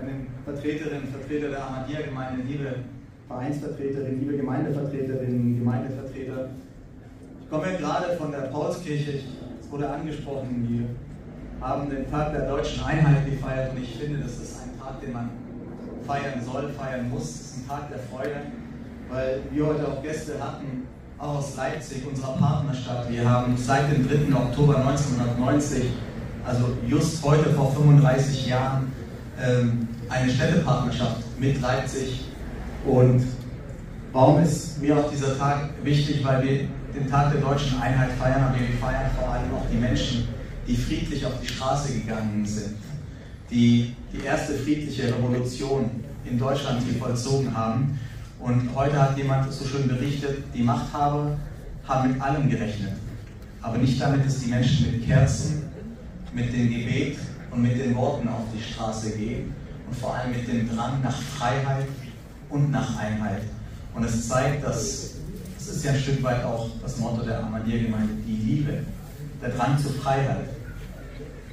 an den Vertreterinnen und Vertreter der Ahmadiyya-Gemeinde, liebe Vereinsvertreterinnen, liebe Gemeindevertreterinnen, Gemeindevertreter. Ich komme ja gerade von der Paulskirche, es wurde angesprochen, wir haben den Tag der deutschen Einheit gefeiert und ich finde, das ist ein Tag, den man feiern soll, feiern muss. Es ist ein Tag der Freude, weil wir heute auch Gäste hatten, auch aus Leipzig, unserer Partnerstadt. Wir haben seit dem 3. Oktober 1990, also just heute vor 35 Jahren, eine Städtepartnerschaft mit Leipzig. Und warum ist mir auch dieser Tag wichtig? Weil wir den Tag der deutschen Einheit feiern, aber wir feiern vor allem auch die Menschen, die friedlich auf die Straße gegangen sind, die die erste friedliche Revolution in Deutschland hier vollzogen haben. Und heute hat jemand so schön berichtet, die Machthaber haben mit allem gerechnet, aber nicht damit, dass die Menschen mit Kerzen, mit dem Gebet und mit den Worten auf die Straße gehen und vor allem mit dem Drang nach Freiheit und nach Einheit. Und es zeigt, dass, das ist ja ein Stück weit auch das Motto der Ahmadiyya-Gemeinde, die Liebe, der Drang zur Freiheit,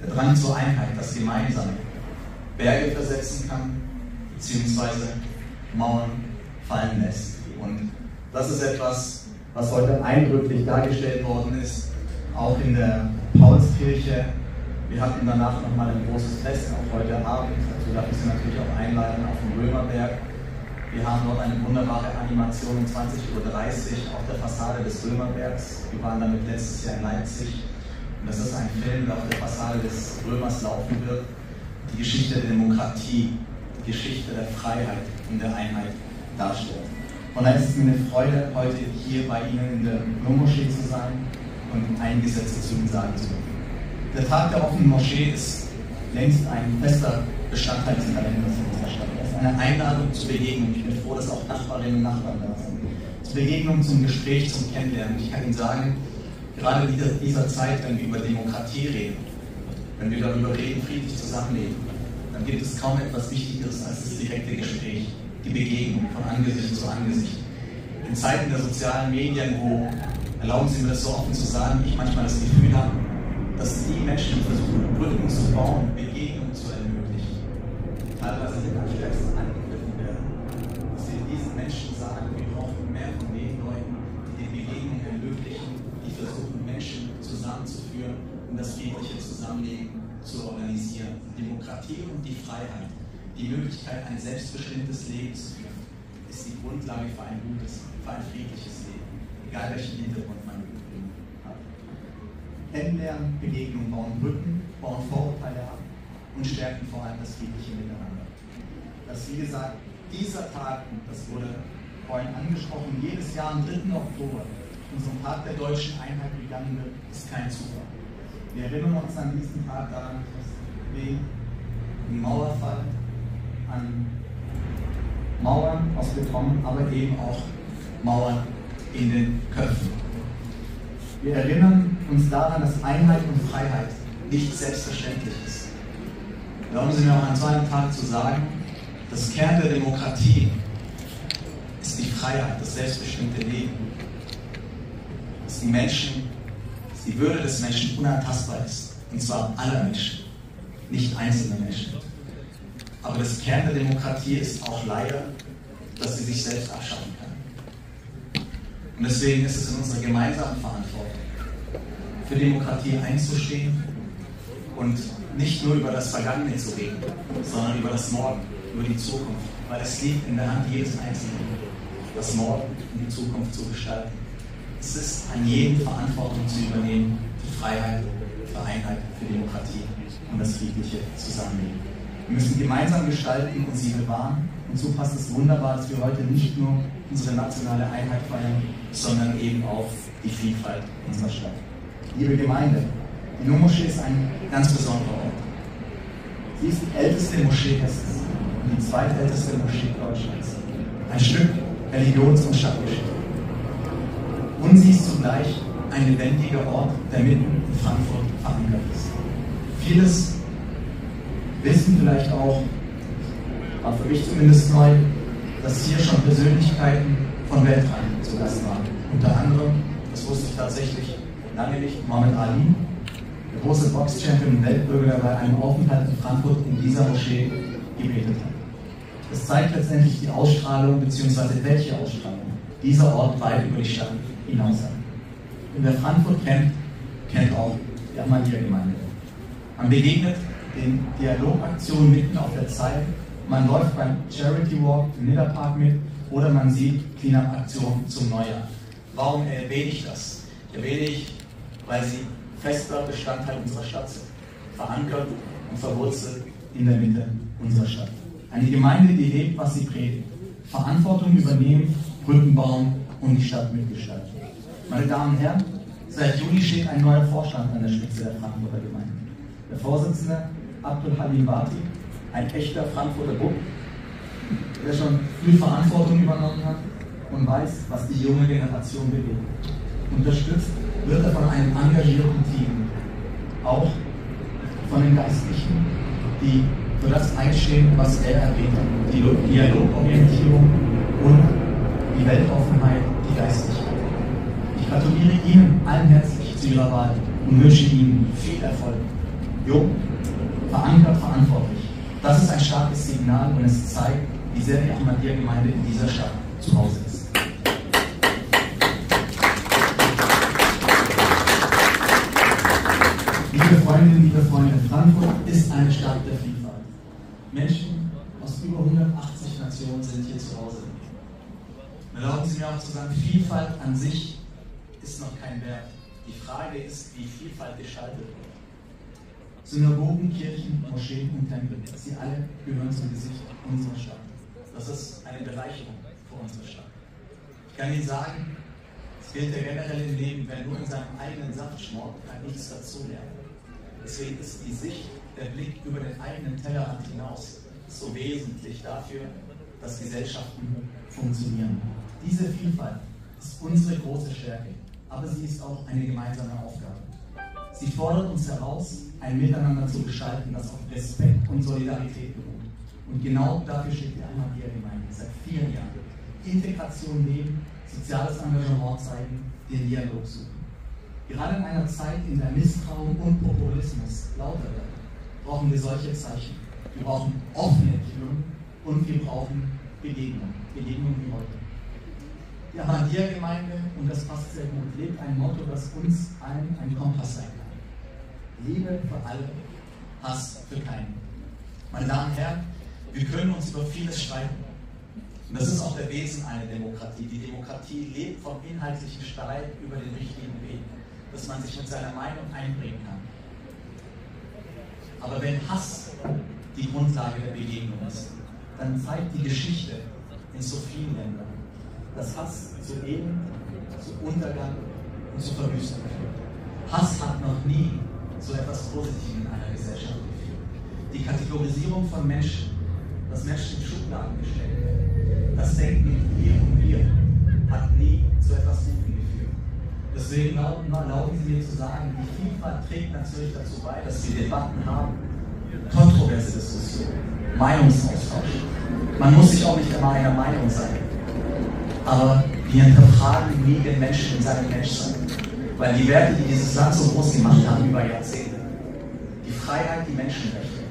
der Drang zur Einheit, das Gemeinsame Berge versetzen kann, beziehungsweise Mauern fallen lässt. Und das ist etwas, was heute eindrücklich dargestellt worden ist, auch in der Paulskirche. Wir hatten danach nochmal ein großes Fest, auch heute Abend. Dazu darf ich Sie natürlich auch einladen auf dem Römerberg. Wir haben dort eine wunderbare Animation um 20:30 Uhr auf der Fassade des Römerbergs. Wir waren damit letztes Jahr in Leipzig. Und das ist ein Film, der auf der Fassade des Römers laufen wird. Die Geschichte der Demokratie, die Geschichte der Freiheit und der Einheit darstellt. Und dann ist es mir eine Freude, heute hier bei Ihnen in der Nur-Moschee zu sein und einige Sätze zu Ihnen sagen zu dürfen. Der Tag der offenen Moschee ist längst ein fester Bestandteil des Kalenders in unserer Stadt. Es ist eine Einladung zur Begegnung. Ich bin froh, dass auch Nachbarinnen und Nachbarn da sind. Zur Begegnung, zum Gespräch, zum Kennenlernen. Ich kann Ihnen sagen, gerade in dieser Zeit, wenn wir über Demokratie reden, wenn wir darüber reden, friedlich zusammenleben, dann gibt es kaum etwas Wichtigeres als das direkte Gespräch, die Begegnung von Angesicht zu Angesicht. In Zeiten der sozialen Medien, wo, erlauben Sie mir das so offen zu sagen, ich manchmal das Gefühl habe, dass die Menschen versuchen, Brücken zu bauen, Begegnungen zu ermöglichen, teilweise am stärksten angegriffen werden, dass wir diesen Menschen sagen, wir brauchen mehr von den Leuten, die die Begegnung ermöglichen, die versuchen, Menschen zusammenzuführen, um das friedliche Zusammenleben zu organisieren. Demokratie und die Freiheit, die Möglichkeit, ein selbstbestimmtes Leben zu führen, ist die Grundlage für ein gutes, für ein friedliches Leben, egal welchen Hintergrund man hat. Kennenlernen, Begegnungen bauen Brücken, bauen Vorurteile ab und stärken vor allem das friedliche Miteinander. Dass, wie gesagt, dieser Tag, das wurde vorhin angesprochen, jedes Jahr am 3. Oktober, unserem Tag der deutschen Einheit begangen wird, ist kein Zufall. Wir erinnern uns an diesen Tag daran, wegen dem Mauerfall, an Mauern aus Beton, aber eben auch Mauern in den Köpfen. Wir erinnern uns daran, dass Einheit und Freiheit nicht selbstverständlich ist. Erlauben Sie mir auch an so einem Tag zu sagen, das Kern der Demokratie ist die Freiheit, das selbstbestimmte Leben. Dass die Menschen, dass die Würde des Menschen unantastbar ist. Und zwar aller Menschen, nicht einzelne Menschen. Aber das Kern der Demokratie ist auch leider, dass sie sich selbst abschaffen kann. Und deswegen ist es in unserer gemeinsamen Verantwortung, für Demokratie einzustehen und nicht nur über das Vergangene zu reden, sondern über das Morgen, über die Zukunft. Weil es liegt in der Hand jedes Einzelnen, das Morgen und die Zukunft zu gestalten. Es ist an jedem Verantwortung zu übernehmen, für Freiheit, für Einheit, für Demokratie und das friedliche Zusammenleben. Wir müssen gemeinsam gestalten und sie bewahren. Und so passt es wunderbar, dass wir heute nicht nur unsere nationale Einheit feiern, sondern eben auch die Vielfalt unserer Stadt. Liebe Gemeinde, die Nur-Moschee ist ein ganz besonderer Ort. Sie ist die älteste Moschee Hessens und die zweitälteste Moschee Deutschlands. Ein Stück Religions- und Stadtgeschichte. Und sie ist zugleich ein lebendiger Ort, der mitten in Frankfurt verankert ist. Vieles wissen vielleicht auch, war für mich zumindest neu, dass hier schon Persönlichkeiten von Weltrang zu Gast waren. Unter anderem, das wusste ich tatsächlich lange nicht, Muhammad Ali, der große Box-Champion und Weltbürger, der bei einem Aufenthalt in Frankfurt in dieser Moschee gebetet hat. Das zeigt letztendlich die Ausstrahlung, beziehungsweise welche Ausstrahlung dieser Ort weit über die Stadt hinaus hat. Und wer Frankfurt kennt auch die Amalia-Gemeinde. Man begegnet den Dialogaktionen mitten auf der Zeit, man läuft beim Charity Walk im Nidderpark mit oder man sieht Cleanup-Aktionen zum Neujahr. Warum erwähne ich das? Erwähne ich, weil sie fester Bestandteil unserer Stadt sind, verankert und verwurzelt in der Mitte unserer Stadt. Eine Gemeinde, die lebt, was sie predigt, Verantwortung übernehmen, Brücken bauen und die Stadt mitgestalten. Meine Damen und Herren, seit Juli steht ein neuer Vorstand an der Spitze der Frankfurter Gemeinde. Der Vorsitzende Abdul Halim Bati, ein echter Frankfurter Bub, der schon viel Verantwortung übernommen hat und weiß, was die junge Generation bewegt. Unterstützt wird er von einem engagierten Team, auch von den Geistlichen, die für das einstehen, was er erwähnt hat, die Dialogorientierung und die Weltoffenheit, die Geistlichkeit. Ich gratuliere Ihnen allen herzlich zu Ihrer Wahl und wünsche Ihnen viel Erfolg. Jung, verankert, verantwortlich. Das ist ein starkes Signal und es zeigt, wie sehr die Ahmadiyya-Gemeinde in dieser Stadt zu Hause ist. Liebe Freundinnen, liebe Freunde, Frankfurt ist eine Stadt der Vielfalt. Menschen aus über 180 Nationen sind hier zu Hause. Erlauben Sie mir auch zu sagen, Vielfalt an sich ist noch kein Wert. Die Frage ist, wie Vielfalt gestaltet wird. Synagogen, Kirchen, Moscheen und Tempel, sie alle gehören zum Gesicht unserer Stadt. Das ist eine Bereicherung für unsere Stadt. Ich kann Ihnen sagen, es gilt ja generell im Leben, wer nur in seinem eigenen Saft schmort, kann nichts dazulernen. Deswegen ist die Sicht, der Blick über den eigenen Tellerrand hinaus so wesentlich dafür, dass Gesellschaften funktionieren. Diese Vielfalt ist unsere große Stärke, aber sie ist auch eine gemeinsame Aufgabe. Sie fordert uns heraus, ein Miteinander zu gestalten, das auf Respekt und Solidarität beruht. Und genau dafür steht die Ahmadiyya-Gemeinde seit vielen Jahren. Integration leben, soziales Engagement zeigen, den Dialog suchen. Gerade in einer Zeit, in der Misstrauen und Populismus lauter werden, brauchen wir solche Zeichen. Wir brauchen offene Türen und wir brauchen Begegnungen wie heute. Die Ahmadiyya-Gemeinde, und das passt sehr gut, lebt ein Motto, das uns allen ein Kompass sein kann. Liebe für alle, Hass für keinen. Meine Damen und Herren, wir können uns über vieles streiten. Und das ist auch der Wesen einer Demokratie. Die Demokratie lebt vom inhaltlichen Streit über den richtigen Weg, dass man sich mit seiner Meinung einbringen kann. Aber wenn Hass die Grundlage der Begegnung ist, dann zeigt die Geschichte in so vielen Ländern, dass Hass zu Elend, zu Untergang und zu Verwüstung führt. Hass hat noch nie zu etwas Positivem in einer Gesellschaft geführt. Die Kategorisierung von Menschen, dass Menschen in Schubladen gesteckt werden, das Denken in wir hat nie zu etwas Gutem geführt. Deswegen erlauben Sie mir zu sagen, die Vielfalt trägt natürlich dazu bei, dass wir Debatten haben, kontroverse Diskussionen, Meinungsaustausch. Man muss sich auch nicht immer einer Meinung sein. Aber wir hinterfragen nie den Menschen in seinem Menschsein. Weil die Werte, die dieses Land so groß gemacht haben über Jahrzehnte, die Freiheit, die Menschenrechte,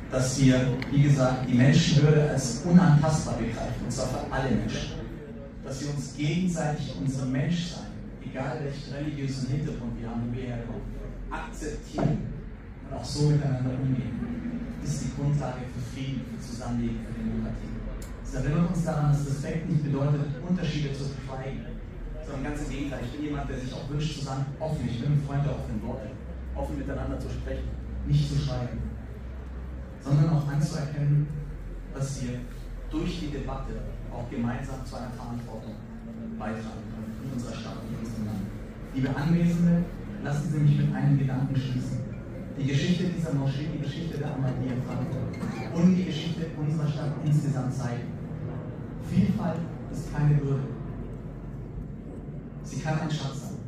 dass wir, wie gesagt, die Menschenwürde als unantastbar begreifen, und zwar für alle Menschen. Dass wir uns gegenseitig unser Menschsein, egal welchen religiösen Hintergrund wir haben, wo wir herkommen, akzeptieren und auch so miteinander umgehen, ist die Grundlage für Frieden, für Zusammenleben, für Demokratie. Es erinnert uns daran, dass Respekt nicht bedeutet, Unterschiede zu verschweigen, sondern ganz im Gegenteil. Ich bin jemand, der sich auch wünscht zu sagen, offen, ich bin ein Freund der offenen Worte, offen miteinander zu sprechen, nicht zu schweigen, sondern auch anzuerkennen, dass wir durch die Debatte auch gemeinsam zu einer Verantwortung beitragen können in unserer Stadt und in unserem Land. Liebe Anwesende, lassen Sie mich mit einem Gedanken schließen. Die Geschichte dieser Moschee, die Geschichte der Ahmadiyya Frankfurt und die Geschichte unserer Stadt insgesamt zeigen: Vielfalt ist keine Bürde. Sie kann ein Schatz sein.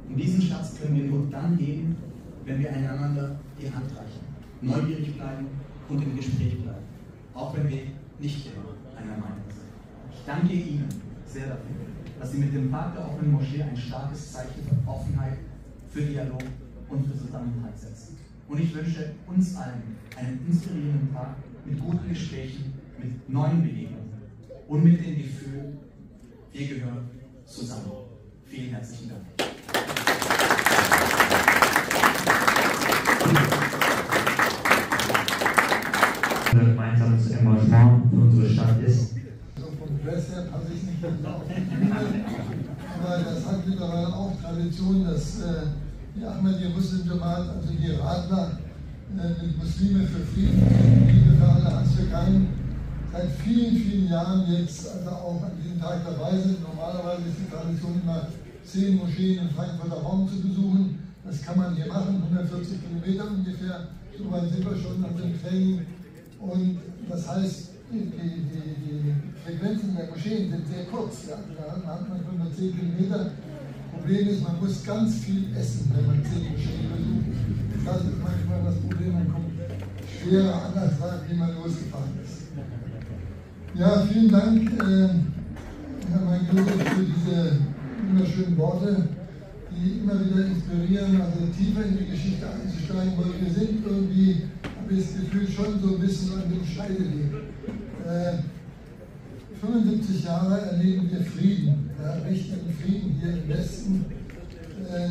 Und diesen Schatz können wir nur dann geben, wenn wir einander die Hand reichen, neugierig bleiben und im Gespräch bleiben, auch wenn wir nicht immer einer Meinung sind. Ich danke Ihnen sehr dafür, dass Sie mit dem Tag der offenen Moschee ein starkes Zeichen für Offenheit, für Dialog und für Zusammenhalt setzen. Und ich wünsche uns allen einen inspirierenden Tag mit guten Gesprächen, mit neuen Begegnungen und mit dem Gefühl, wir gehören zusammen. Vielen herzlichen Dank. Gemeinsames Engagement für unsere Stadt ist. Also vom Dress her passe ich nicht ganz auf die Bühne, aber das hat mittlerweile auch Tradition, dass die Ahmadiyya Muslim Jamaat, also die Radler mit Muslime für Frieden, Liebe für alle, Hass für keinen, seit vielen, vielen Jahren jetzt also auch an diesem Tag dabei sind. Normalerweise ist die Tradition immer 10 Moscheen im Frankfurter Raum zu besuchen. Das kann man hier machen, 140 Kilometer ungefähr. So weit sind wir schon an dem Training. Und das heißt, die Frequenzen der Moscheen sind sehr kurz. Ja? Da hat man 110 Kilometer. Problem ist, man muss ganz viel essen, wenn man 10 Moscheen besucht. Das ist manchmal das Problem, man kommt schwerer an, als wie man losgefahren ist. Ja, vielen Dank, Herr Meier, für diese wunderschönen Worte, die immer wieder inspirieren, also tiefer in die Geschichte einzusteigen, weil wir sind irgendwie, habe ich das Gefühl, schon so ein bisschen an dem Scheideweg. 75 Jahre erleben wir Frieden, ja, richtigen Frieden hier im Westen.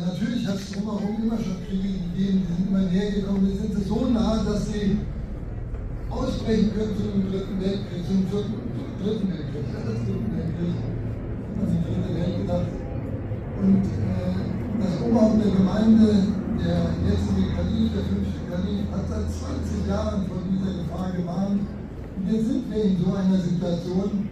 Natürlich hat es drumherum immer schon Kriege gegeben, die sind immer näher gekommen, die sind so nah, dass sie ausbrechen können zu dem Dritten Weltkrieg, zum Dritten Weltkrieg, ja, das Dritten Weltkrieg, an die Dritte Welt gedacht. Und das Oberhaupt der Gemeinde, der jetzige Kalif, der 5. Kalif, hat seit 20 Jahren vor dieser Gefahr gewarnt. Und jetzt sind wir in so einer Situation.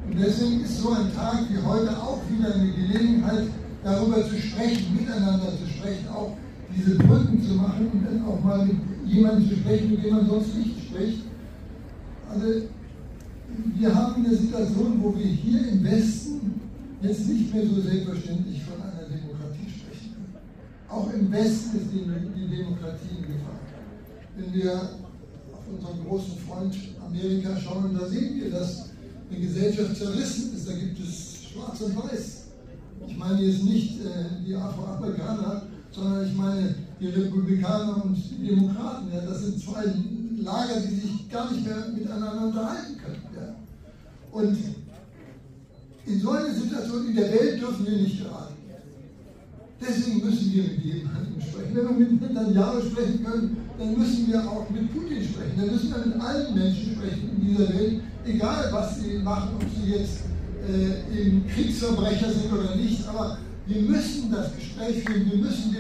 Und deswegen ist so ein Tag wie heute auch wieder eine Gelegenheit, darüber zu sprechen, miteinander zu sprechen, auch diese Brücken zu machen und dann auch mal mit jemandem zu sprechen, mit dem man sonst nicht spricht. Also wir haben eine Situation, wo wir hier im Westen jetzt nicht mehr so selbstverständlich von einer Demokratie sprechen können. Auch im Westen ist die Demokratie in Gefahr. Wenn wir auf unseren großen Freund Amerika schauen, da sehen wir, dass eine Gesellschaft zerrissen ist. Da gibt es Schwarz und Weiß. Ich meine jetzt nicht die Afroamerikaner, sondern ich meine die Republikaner und die Demokraten. Ja, das sind zwei Lager, die sich gar nicht mehr miteinander unterhalten können. Ja. Und in so einer Situation in der Welt dürfen wir nicht geraten. Deswegen müssen wir mit jemandem sprechen. Wenn wir mit Netanyahu sprechen können, dann müssen wir auch mit Putin sprechen. Dann müssen wir mit allen Menschen sprechen in dieser Welt, egal was sie machen, ob sie jetzt Kriegsverbrecher sind oder nicht. Aber wir müssen das Gespräch führen, wir müssen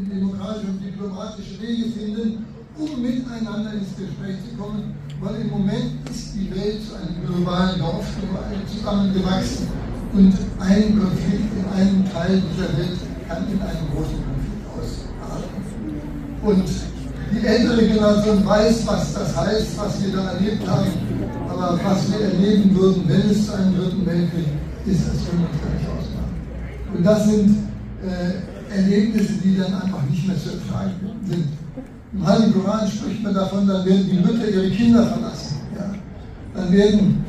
demokratische und diplomatische Wege finden, um miteinander ins Gespräch zu kommen, weil im Moment ist die Welt zu einem globalen Dorf zusammengewachsen und ein Konflikt in einem Teil dieser Welt kann in einen großen Konflikt ausarten. Und die ältere Generation weiß, was das heißt, was wir da erlebt haben, aber was wir erleben würden, wenn es zu einem Dritten Weltkrieg ist, das können wir uns gar nicht ausmachen. Und das sind Erlebnisse, die dann einfach nicht mehr zu ertragen sind. Im Heiligen Koran spricht man davon, dann werden die Mütter ihre Kinder verlassen. Ja? Dann werden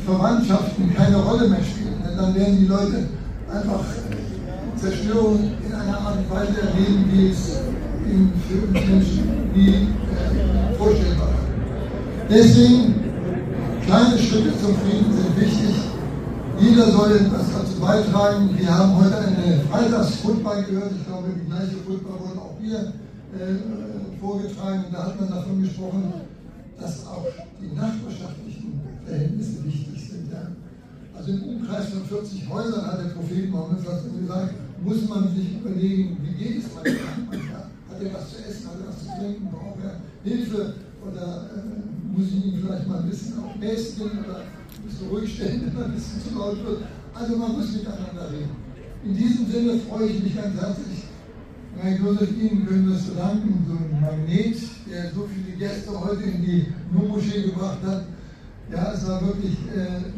Verwandtschaften keine Rolle mehr spielen. Dann werden die Leute einfach Zerstörung in einer Art und Weise erleben, wie es für uns Menschen nie vorstellbar war. Deswegen, kleine Schritte zum Frieden sind wichtig. Jeder soll etwas dazu beitragen. Wir haben heute eine Freitags-Football gehört. Ich glaube, die gleiche Football wurde auch hier vorgetragen. Da hat man davon gesprochen, dass auch die nachbarschaftlichen Verhältnisse wichtig sind. Ja. Also im Umkreis von 40 Häusern, hat der Prophet Mohammed gesagt, muss man sich überlegen, wie geht es meinem Nachbarn? Ja? Hat er was zu essen, hat er was zu trinken, braucht er Hilfe oder muss ich ihn vielleicht mal ein bisschen auch mäßigen oder ein bisschen ruhig stellen, wenn er ein bisschen zu laut wird. Also man muss miteinander reden. In diesem Sinne freue ich mich ganz herzlich. Herr Josef, Ihnen können wir es verdanken, so ein Magnet, der so viele Gäste heute in die Nur-Moschee gebracht hat. Ja, es war wirklich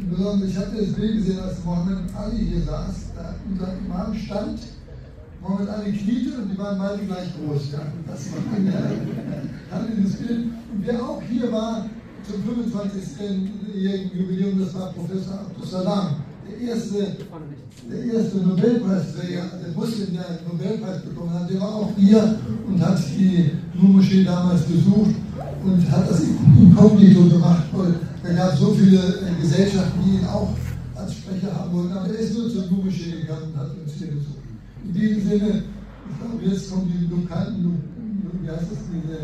besonders. Ich hatte das Bild gesehen, als Mohammed Ali hier saß. Da unser Imam stand, Mohammed Ali kniete und die waren beide gleich groß. Ja. Das war das Bild. Und wer auch hier war zum 25-jährigen Jubiläum, das war Professor Abdus Salam. der erste Nobelpreisträger, der Muslim, der einen Nobelpreis bekommen hat, der war auch hier und hat die Nur-Moschee damals besucht und hat das inkognito gemacht, weil da gab es so viele Gesellschaften, die ihn auch als Sprecher haben wollten, aber er ist nur zur Nur-Moschee gegangen und hat uns hier besucht. In diesem Sinne, ich glaube, jetzt kommen die lokalen, wie heißt das, diese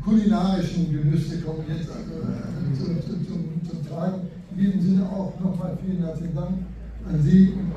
kulinarischen Genüsse kommen jetzt zum Tragen. In diesem Sinne auch nochmal vielen herzlichen Dank an Sie und